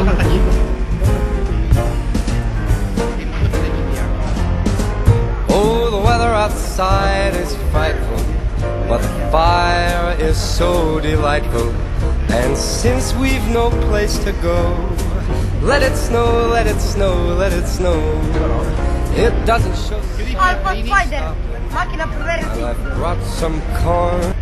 salta allí. Oh, the weather outside is frightful, but the fire is so delightful. And since we've no place to go, let it snow, let it snow, let it snow. It doesn't show. Alpha Spider, macchina per And I've brought some corn.